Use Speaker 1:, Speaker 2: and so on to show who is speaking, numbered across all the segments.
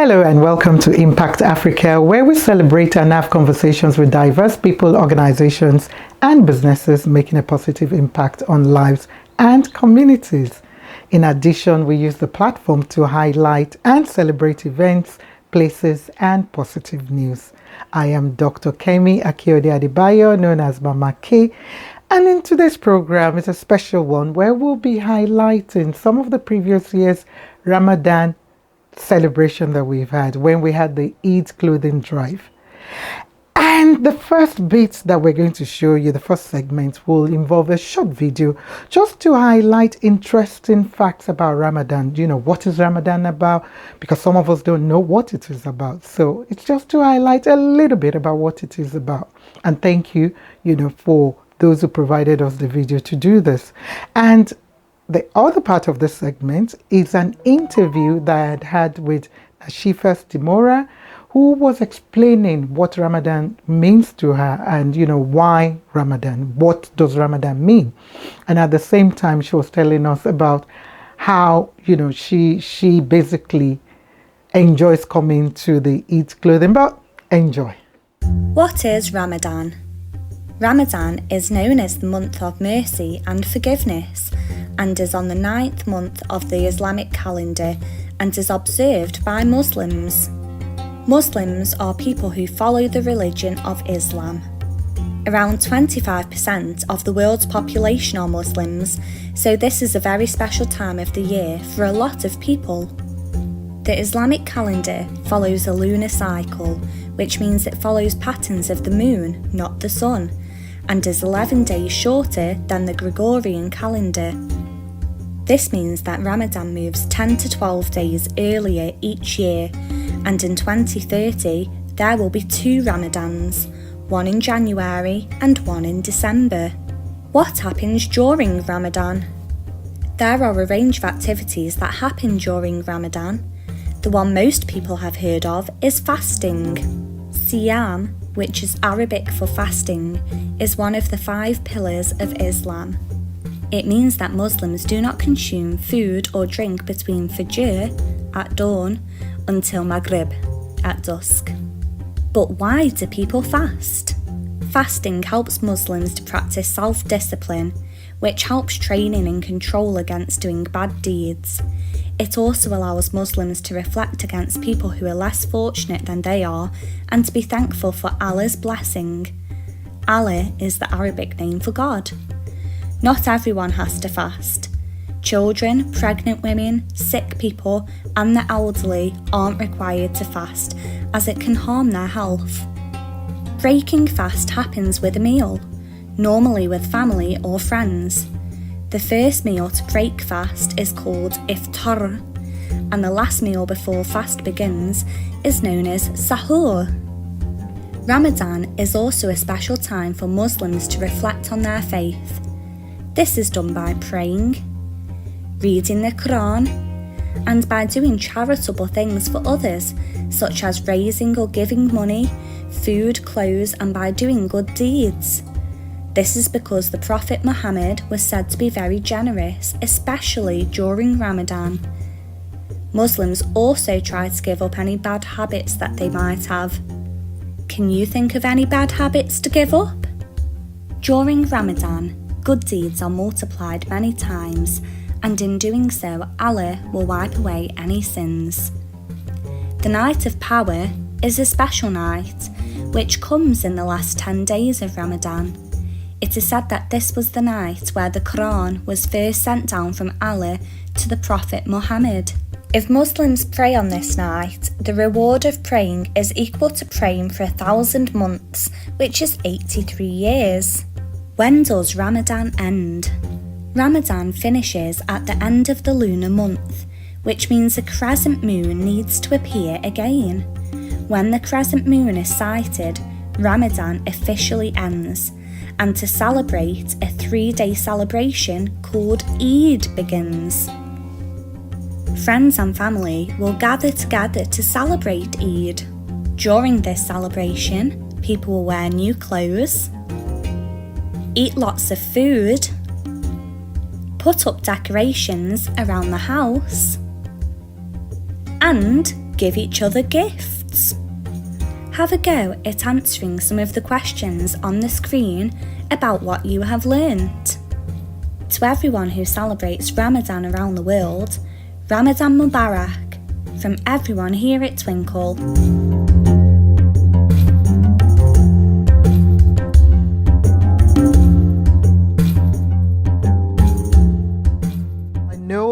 Speaker 1: Hello and welcome to Impact Africa, where we celebrate and have conversations with diverse people, organizations, and businesses making a positive impact on lives and communities. In addition, we use the platform to highlight and celebrate events, places, and positive news. I am Dr. Kemi Akiode Adebayo, known as Mama K, and in today's program is a special one where we'll be highlighting some of the previous year's Ramadan celebration that we've had when we had the Eid clothing drive. And the first bit that we're going to show you, the first segment, will involve a short video just to highlight interesting facts about Ramadan. You know, what is Ramadan about? Because some of us don't know what it is about. So it's just to highlight a little bit about what it is about. And thank you, for those who provided us the video to do this. And the other part of this segment is an interview that I had had with Ashifas Dimora, who was explaining what Ramadan means to her and, why Ramadan, what does Ramadan mean? And at the same time, she was telling us about how, she basically enjoys coming to the Eid clothing, but enjoy.
Speaker 2: What is Ramadan? Ramadan is known as the month of mercy and forgiveness and is on the 9th month of the Islamic calendar and is observed by Muslims. Muslims are people who follow the religion of Islam. Around 25% of the world's population are Muslims, so this is a very special time of the year for a lot of people. The Islamic calendar follows a lunar cycle, which means it follows patterns of the moon, not the sun, and is 11 days shorter than the Gregorian calendar. This means that Ramadan moves 10 to 12 days earlier each year, and in 2030 there will be 2 Ramadans, one in January and one in December. What happens during Ramadan? There are a range of activities that happen during Ramadan. The one most people have heard of is fasting. Siyam, which is Arabic for fasting, is one of the 5 pillars of Islam. It means that Muslims do not consume food or drink between Fajr, at dawn, until Maghrib, at dusk. But why do people fast? Fasting helps Muslims to practice self-discipline, which helps training and control against doing bad deeds. It also allows Muslims to reflect against people who are less fortunate than they are and to be thankful for Allah's blessing. Allah is the Arabic name for God. Not everyone has to fast. Children, pregnant women, sick people, and the elderly aren't required to fast, as it can harm their health. Breaking fast happens with a meal, normally with family or friends. The first meal to break fast is called iftar, and the last meal before fast begins is known as sahur. Ramadan is also a special time for Muslims to reflect on their faith. This is done by praying, reading the Quran, and by doing charitable things for others, such as raising or giving money, food, clothes, and by doing good deeds. This is because the Prophet Muhammad was said to be very generous, especially during Ramadan. Muslims also try to give up any bad habits that they might have. Can you think of any bad habits to give up? During Ramadan, good deeds are multiplied many times, and in doing so, Allah will wipe away any sins. The Night of Power is a special night, which comes in the last 10 days of Ramadan. It is said that this was the night where the Quran was first sent down from Allah to the Prophet Muhammad. If Muslims pray on this night, the reward of praying is equal to praying for 1,000 months, which is 83 years. When does Ramadan end? Ramadan finishes at the end of the lunar month, which means a crescent moon needs to appear again. When the crescent moon is sighted, Ramadan officially ends, and to celebrate, a 3-day celebration called Eid begins. Friends and family will gather together to celebrate Eid. During this celebration, people will wear new clothes, eat lots of food, put up decorations around the house, and give each other gifts. Have a go at answering some of the questions on the screen about what you have learnt. To everyone who celebrates Ramadan around the world, Ramadan Mubarak from everyone here at Twinkle.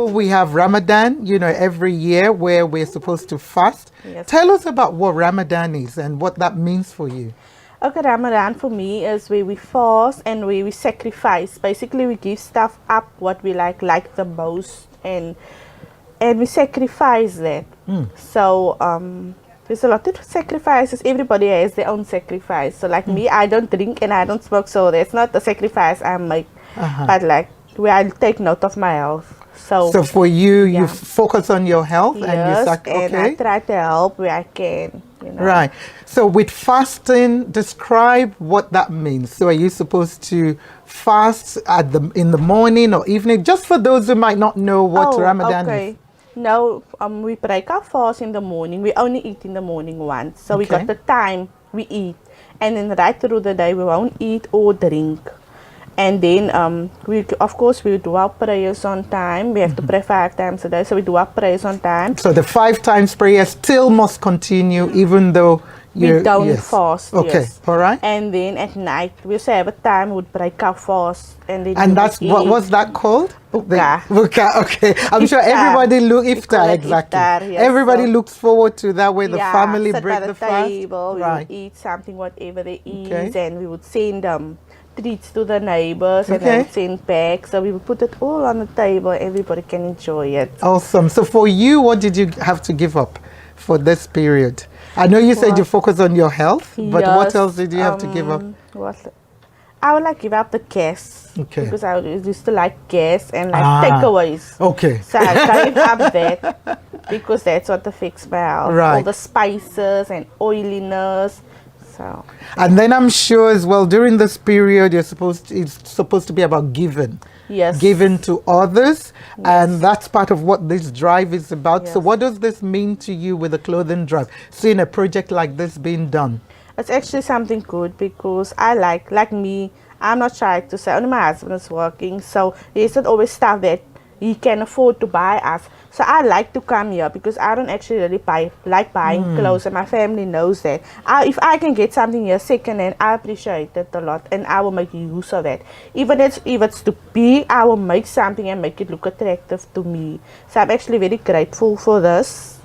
Speaker 1: We have Ramadan, every year where we're supposed to fast.
Speaker 3: Yes.
Speaker 1: Tell us about what Ramadan is and what that means for you.
Speaker 3: Okay, Ramadan for me is where we fast and where we sacrifice. Basically, we give stuff up what we like the most, and we sacrifice that. So there's a lot of sacrifices. Everybody has their own sacrifice. So like me, I don't drink and I don't smoke, so that's not the sacrifice I make. But like where I take note of my health. So
Speaker 1: for you, you focus on your health and you
Speaker 3: and I try to help where I can.
Speaker 1: Right. So with fasting, describe what that means. So are you supposed to fast in the morning or evening? Just for those who might not know what Ramadan is.
Speaker 3: No, we break our fast in the morning. We only eat in the morning once. So we got the time we eat. And then right through the day, we won't eat or drink. And then, we do our prayers on time. We have to pray 5 times a day, so we do our prayers on time.
Speaker 1: So the 5 times prayer still must continue, even though
Speaker 3: we don't fast.
Speaker 1: Okay, all right.
Speaker 3: And then at night, we also have a time we would break our fast.
Speaker 1: And that's, what was that called?
Speaker 3: Buka.
Speaker 1: Buka, okay. I'm sure everybody iftar, exactly.
Speaker 3: Iftar, yes.
Speaker 1: Everybody looks forward to that, where the family
Speaker 3: sit
Speaker 1: break
Speaker 3: by
Speaker 1: the fast.
Speaker 3: Table, we
Speaker 1: right.
Speaker 3: would eat something, whatever they eat, and we would send treats to the neighbors and then send back. So we would put it all on the table. Everybody can enjoy it.
Speaker 1: Awesome. So for you, what did you have to give up for this period? I know you said you focus on your health, but what else did you have to give up?
Speaker 3: I would give up the gas.
Speaker 1: Okay.
Speaker 3: Because I used to like gas and takeaways.
Speaker 1: Okay.
Speaker 3: So I gave up that because that's what affects my health.
Speaker 1: Right.
Speaker 3: All the spices and oiliness. So.
Speaker 1: And then I'm sure as well, during this period, it's supposed to be about giving.
Speaker 3: Yes.
Speaker 1: Giving to others. Yes. And that's part of what this drive is about. Yes. So what does this mean to you with the clothing drive? Seeing a project like this being done?
Speaker 3: It's actually something good because I like me, I'm not shy to say, only my husband is working. So there's not always stuff that he can afford to buy us. So I like to come here because I don't actually really like buying clothes, and my family knows that. If I can get something here second hand, I appreciate it a lot, and I will make use of that. Even if it's too big, I will make something and make it look attractive to me. So I'm actually very grateful for this,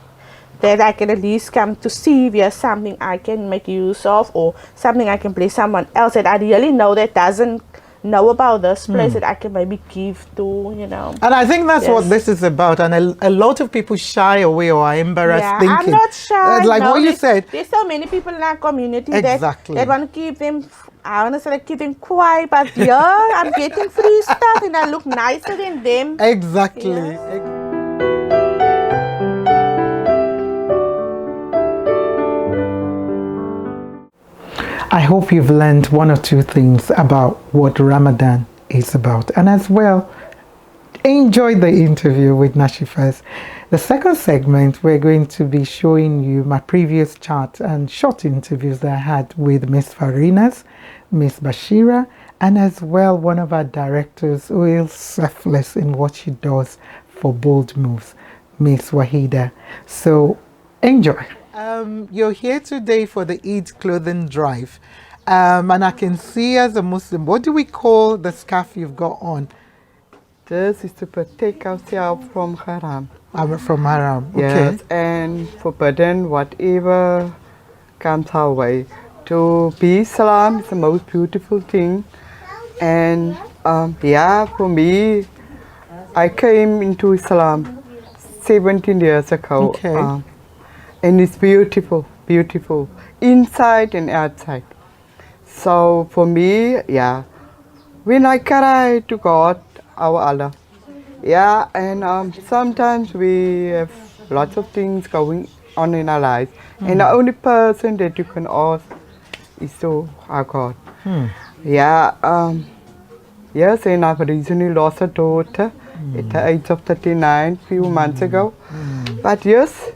Speaker 3: that I can at least come to see if there's something I can make use of, or something I can place someone else that I really know that doesn't know about this place that I can maybe give to,
Speaker 1: And I think that's what this is about. And a lot of people shy away or are embarrassed thinking.
Speaker 3: I'm not shy.
Speaker 1: What you said.
Speaker 3: There's so many people in our community that want to keep them, I want to say keep them quiet, but I'm getting free stuff and I look nicer than them.
Speaker 1: Exactly.
Speaker 3: Yeah.
Speaker 1: I hope you've learned 1 or 2 things about what Ramadan is about. And as well, enjoy the interview with Nashifas. The second segment, we're going to be showing you my previous chat and short interviews that I had with Miss Farinas, Miss Bashira, and as well one of our directors who is selfless in what she does for Bold Moves, Miss Wahida. So enjoy. You're here today for the Eid clothing drive, and I can see as a Muslim, what do we call the scarf you've got on?
Speaker 4: This is to protect ourselves from haram.
Speaker 1: From haram, okay.
Speaker 4: Yes, and forbidden whatever comes our way. To be Islam is the most beautiful thing, and for me, I came into Islam 17 years ago.
Speaker 1: Okay.
Speaker 4: And it's beautiful, beautiful, inside and outside. So for me, when I cry to God, our Allah, and sometimes we have lots of things going on in our lives, and the only person that you can ask is to our God. Yes, and I've recently lost a daughter at the age of 39, few months ago. But yes,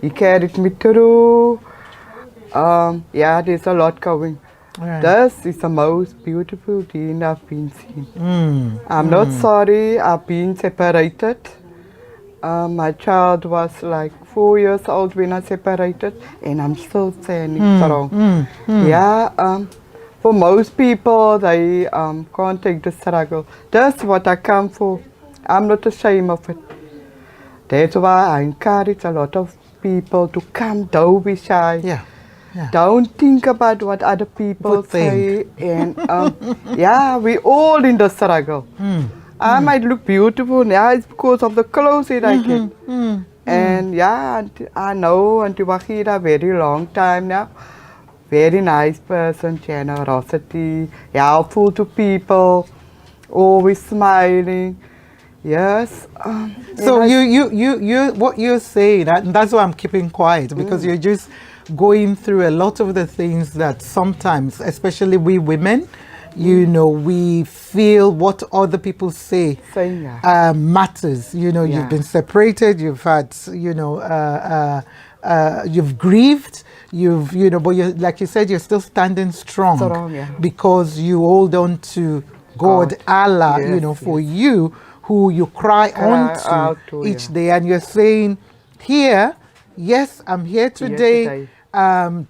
Speaker 4: He carried me through. Yeah, there's a lot going.
Speaker 1: Right.
Speaker 4: This is the most beautiful thing I've been seeing. I'm not sorry I've been separated. My child was like 4 years old when I separated, and I'm still standing strong. Yeah, for most people, they can't take the struggle. That's what I come for. I'm not ashamed of it. That's why I encourage a lot of people to come. Don't be shy.
Speaker 1: Yeah. Yeah.
Speaker 4: Don't think about what other people
Speaker 1: Good thing.
Speaker 4: say. And yeah, we all in the struggle. I might look beautiful now, it's because of the clothes that I get. And yeah, I know Auntie Wahida very long time now. Very nice person, generosity, helpful to people, always smiling. Yes.
Speaker 1: So you what you're saying, and that's why I'm keeping quiet, because you're just going through a lot of the things that sometimes, especially we women, you know, we feel what other people say
Speaker 4: Saying, yeah.
Speaker 1: matters. You know,
Speaker 4: Yeah.
Speaker 1: you've been separated, you've had, you know, you've grieved, you know, but you, like you said, you're still standing strong,
Speaker 4: Strong, yeah.
Speaker 1: because you hold on to God, Allah, you
Speaker 4: Yes,
Speaker 1: know, for you, who you cry
Speaker 4: out
Speaker 1: on
Speaker 4: to,
Speaker 1: to each
Speaker 4: yeah.
Speaker 1: day, and you're saying, here, yes, I'm here today.
Speaker 4: today.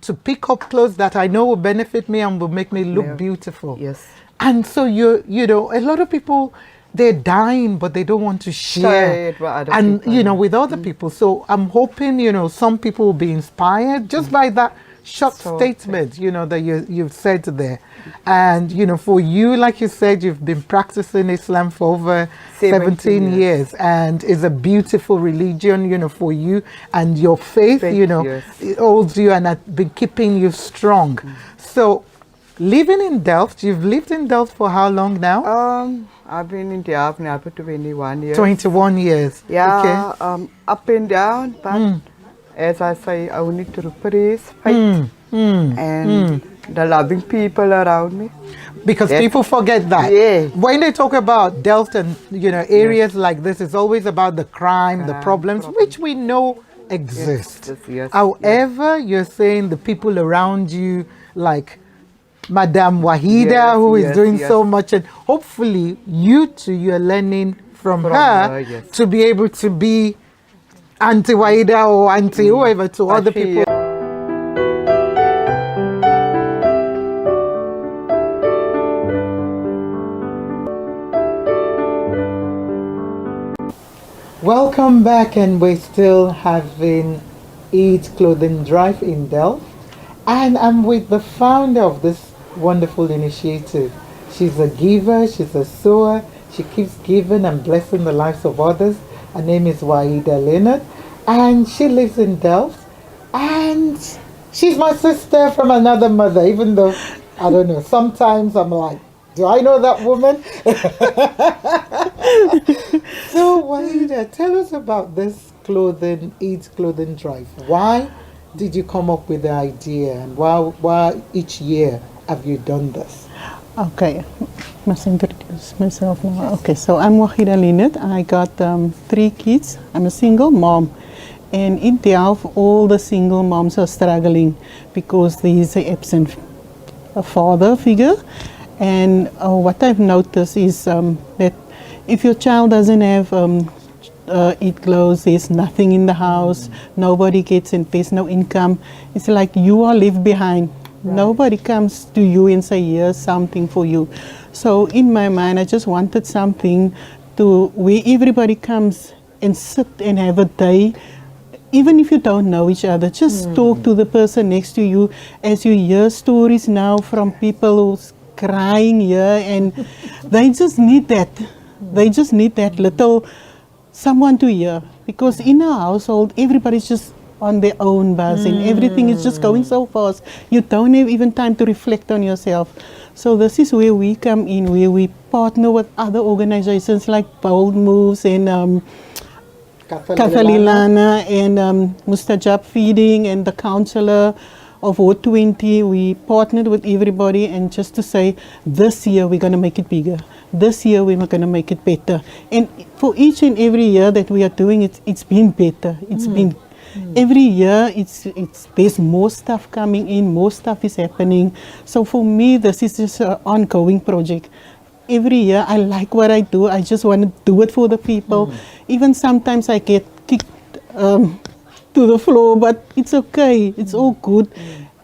Speaker 1: To pick up clothes that I know will benefit me and will make me look
Speaker 4: Yeah.
Speaker 1: beautiful.
Speaker 4: Yes.
Speaker 1: And so you know, a lot of people, they're dying, but they don't want to share,
Speaker 4: Share it with other
Speaker 1: and
Speaker 4: people,
Speaker 1: you know,
Speaker 4: yeah.
Speaker 1: with other people. So I'm hoping, you know, some people will be inspired just by that short
Speaker 4: So,
Speaker 1: statement, you know, that you've said there. And you know, for you, like you said, you've been practicing Islam for over 17 years, and it's a beautiful religion, you know, for you, and your faith, you know,
Speaker 4: Yes.
Speaker 1: it holds you and has been keeping you strong. So living in Delft, you've lived in Delft for how long now?
Speaker 4: I've been in Delft now for 21 years.
Speaker 1: 21 years.
Speaker 4: Yeah,
Speaker 1: Okay.
Speaker 4: up and down, but as I say, only through praise, faith, and the loving people around me.
Speaker 1: Because
Speaker 4: Yes.
Speaker 1: people forget that.
Speaker 4: Yeah.
Speaker 1: When they talk about Delft and, you know, areas like this, it's always about the crime, the problems, which we know exist.
Speaker 4: Yes, yes,
Speaker 1: However, you're saying the people around you, like Madame Wahida,
Speaker 4: Yes,
Speaker 1: who is
Speaker 4: yes,
Speaker 1: doing
Speaker 4: yes.
Speaker 1: so much, and hopefully you too, you're learning from
Speaker 4: From
Speaker 1: her
Speaker 4: her, yes.
Speaker 1: to be able to be Auntie Wahida or Auntie whoever to other
Speaker 4: she
Speaker 1: people. Welcome back, and we're still having Eid Clothing Drive in Delft, and I'm with the founder of this wonderful initiative. She's a giver, she's a sower, she keeps giving and blessing the lives of others. Her name is Waida Leonard, and she lives in Delft, and she's my sister from another mother, even though, I don't know, sometimes I'm like, do I know that woman? So, Waida, tell us about this clothing, Eid Clothing Drive. Why did you come up with the idea, and why each year have you done this?
Speaker 5: Okay, must introduce myself now. Okay, so I'm Wahida Leonard. I got 3 kids. I'm a single mom. And in Delft, all the single moms are struggling because there is an absent father figure. And what I've noticed is that if your child doesn't have eat clothes, there's nothing in the house, nobody gets in, there's no income, it's like you are left behind. Nobody comes to you and say, here's something for you. So in my mind, I just wanted something to where everybody comes and sit and have a day. Even if you don't know each other, just talk to the person next to you. As you hear stories now from people who's crying here, and they just need that. They just need that little someone to hear. Because in a household, everybody's just on their own bus and everything is just going so fast. You don't have even time to reflect on yourself. So this is where we come in, where we partner with other organizations like Bold Moves and Kafalilana and Mustajab Feeding and the counselor of Ward 20. We partnered with everybody, and just to say, this year we're going to make it bigger. This year we're going to make it better. And for each and every year that we are doing it, it's been better. It's been Every year, it's there's more stuff coming in, more stuff is happening. So for me, this is just an ongoing project. Every year, I like what I do. I just want to do it for the people. Even sometimes I get kicked to the floor, but it's okay. It's all good.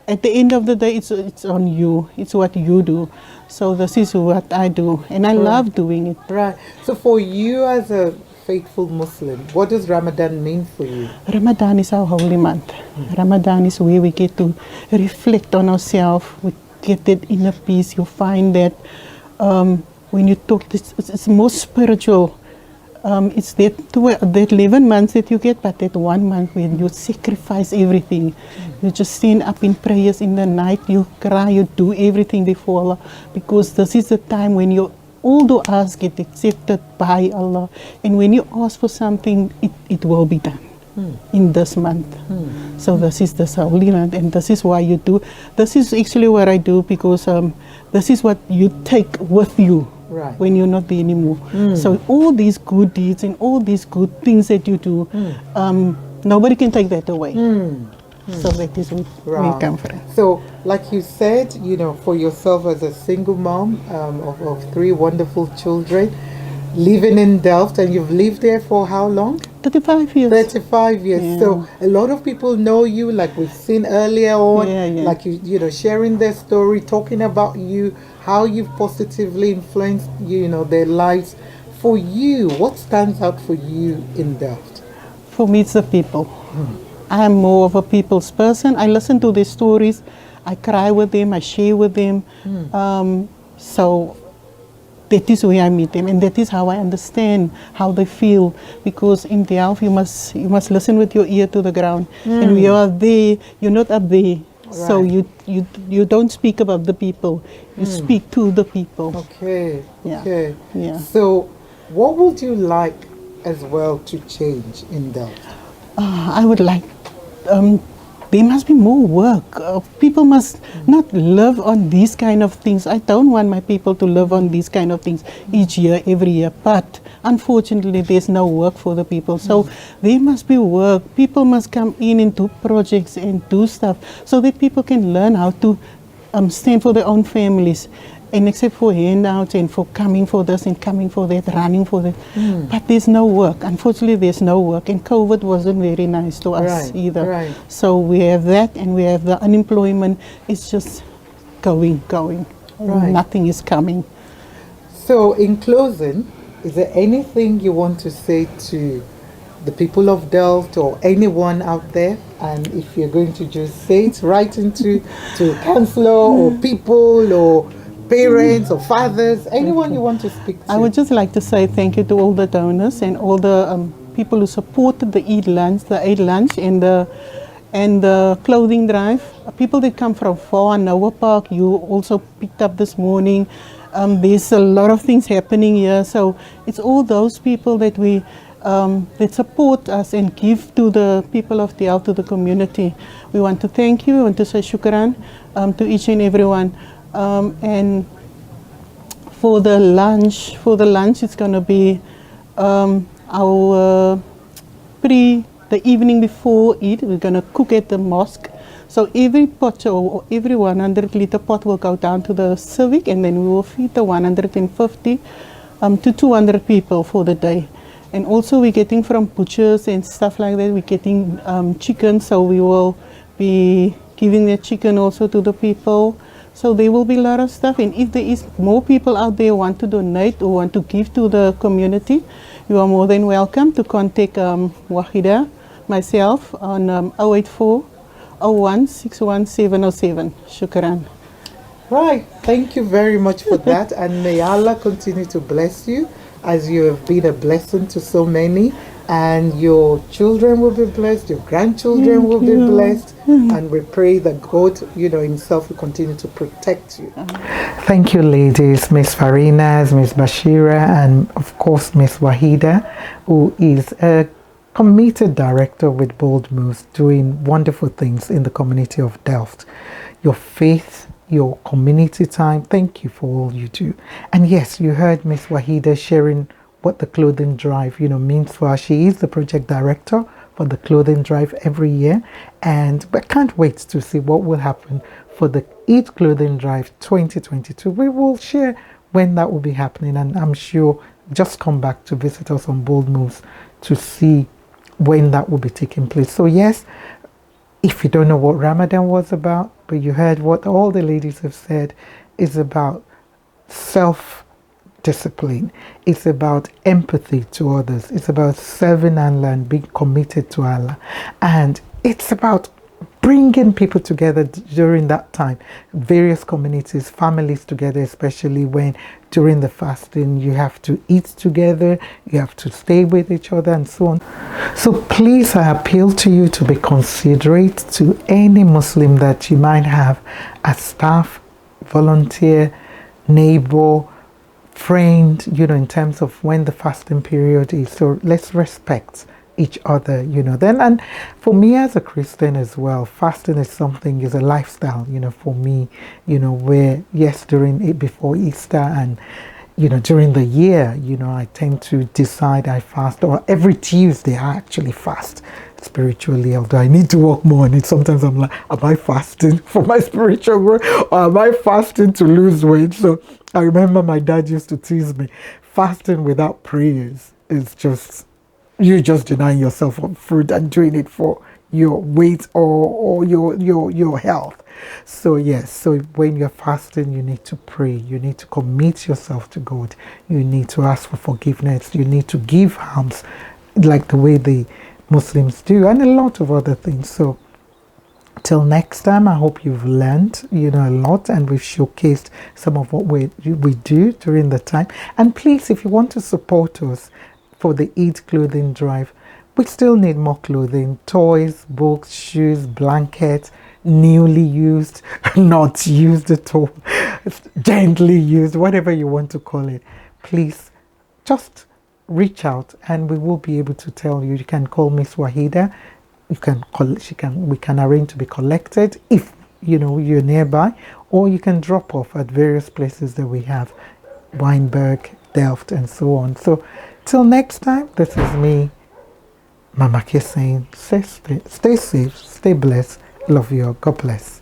Speaker 5: At the end of the day, it's on you. It's what you do. So this is what I do, and I love doing it.
Speaker 1: Right. So for you as a faithful Muslim, what does Ramadan mean for you?
Speaker 5: Ramadan is our holy month. Ramadan is where we get to reflect on ourselves. We get that inner peace. You find that when you talk, it's more spiritual. It's that 11 months that you get, but that 1 month when you sacrifice everything. You just stand up in prayers in the night, you cry, you do everything before Allah, because this is the time when all du'as get accepted by Allah. And when you ask for something, it will be done in this month. So this is the holy month, and this is why you do. This is actually what I do, because this is what you take with you.
Speaker 1: Right.
Speaker 5: When you're not there anymore. So all these good deeds and all these good things that you do, nobody can take that away. So that is where we come from.
Speaker 1: So, like you said, for yourself as a single mom of 3 wonderful children, living in Delft, and you've lived there for how long?
Speaker 5: 35 years.
Speaker 1: 35 years.
Speaker 5: Yeah.
Speaker 1: So a lot of people know you, like we've seen earlier on, like you sharing their story, talking about you, how you've positively influenced their lives. For you, what stands out for you in Delft?
Speaker 5: For me, it's the people. I am more of a people's person. I listen to their stories, I cry with them, I share with them. So that is where I meet them, and that is how I understand how they feel. Because in Delft, you must listen with your ear to the ground, and we are there. You're not up there, so you don't speak about the people. You speak to the people.
Speaker 1: Okay.
Speaker 5: Yeah.
Speaker 1: Okay.
Speaker 5: Yeah.
Speaker 1: So, what would you like as well to change in Delft?
Speaker 5: I would like. There must be more work. People must not live on these kind of things. I don't want my people to live on these kind of things each year, every year. But unfortunately, there's no work for the people. So there must be work. People must come in and do projects and do stuff so that people can learn how to stand for their own families. And except for handouts and for coming for this and coming for that, running for that. But there's no work. Unfortunately, there's no work. And COVID wasn't very nice to us either.
Speaker 1: Right.
Speaker 5: So we have that, and we have the unemployment. It's just going.
Speaker 1: Right.
Speaker 5: Nothing is coming.
Speaker 1: So, in closing, is there anything you want to say to the people of Delft or anyone out there? And if you're going to just say it right into to councillor or people or parents or fathers, anyone you want to speak to.
Speaker 5: I would just like to say thank you to all the donors and all the people who supported the Eat Lunch, and the clothing drive. People that come from far, Noah Park, you also picked up this morning. There's a lot of things happening here, so it's all those people that we that support us and give to the people of Delft, to the community. We want to thank you. We want to say shukran to each and everyone. And for the lunch, it's going to be our the evening before Eid. We're going to cook at the mosque. So every pot or every 100-liter pot will go down to the civic, and then we will feed the 150 to 200 people for the day. And also we're getting from butchers and stuff like that. We're getting chicken, so we will be giving the chicken also to the people. So there will be a lot of stuff, and if there is more people out there who want to donate or want to give to the community, you are more than welcome to contact Wahida, myself, on 084 01 61707. Shukran.
Speaker 1: Right, thank you very much for that, and may Allah continue to bless you as you have been a blessing to so many, and your children will be blessed, your grandchildren will be blessed, and we pray that God, himself will continue to protect you. Thank you, ladies, Miss Farinas, Miss Bashira, and of course Miss Wahida, who is a committed director with Bold Moves, doing wonderful things in the community of Delft. Your faith, your community time, thank you for all you do. And yes, you heard Miss Wahida sharing what the clothing drive means for her. She is the project director for for the clothing drive every year, and I can't wait to see what will happen for the Eid Clothing Drive 2022. We will share when that will be happening, and I'm sure just come back to visit us on Bold Moves to see when that will be taking place. So yes, if you don't know what Ramadan was about, but you heard what all the ladies have said, is about self-discipline. It's about empathy to others. It's about serving Allah and being committed to Allah. And it's about bringing people together during that time, various communities, families together, especially when during the fasting you have to eat together, you have to stay with each other and so on. So please, I appeal to you to be considerate to any Muslim that you might have as staff, volunteer, neighbor, friend, in terms of when the fasting period is. So let's respect each other, then. And for me as a Christian as well, fasting is a lifestyle, for me, where yes, before Easter and during the year, I tend to decide I fast, or every Tuesday I actually fast spiritually, although I need to work more on it. Sometimes I'm like, am I fasting for my spiritual growth, or am I fasting to lose weight? So I remember my dad used to tease me, fasting without prayers is just, you're just denying yourself of food and doing it for your weight or your health. So yes, so when you're fasting, you need to pray, you need to commit yourself to God, you need to ask for forgiveness, you need to give alms like the way the Muslims do, and a lot of other things. So till next time, I hope you've learned a lot, and we've showcased some of what we do during the time. And please, if you want to support us for the Eid Clothing Drive, we still need more clothing, toys, books, shoes, blankets, newly used, not used at all, gently used, whatever you want to call it. Please just reach out and we will be able to tell you. You can call Miss Wahida. We can arrange to be collected if you're nearby, or you can drop off at various places that we have, Weinberg, Delft, and so on. So till next time, this is me, Mama K, saying stay safe, stay blessed, love you all. God bless.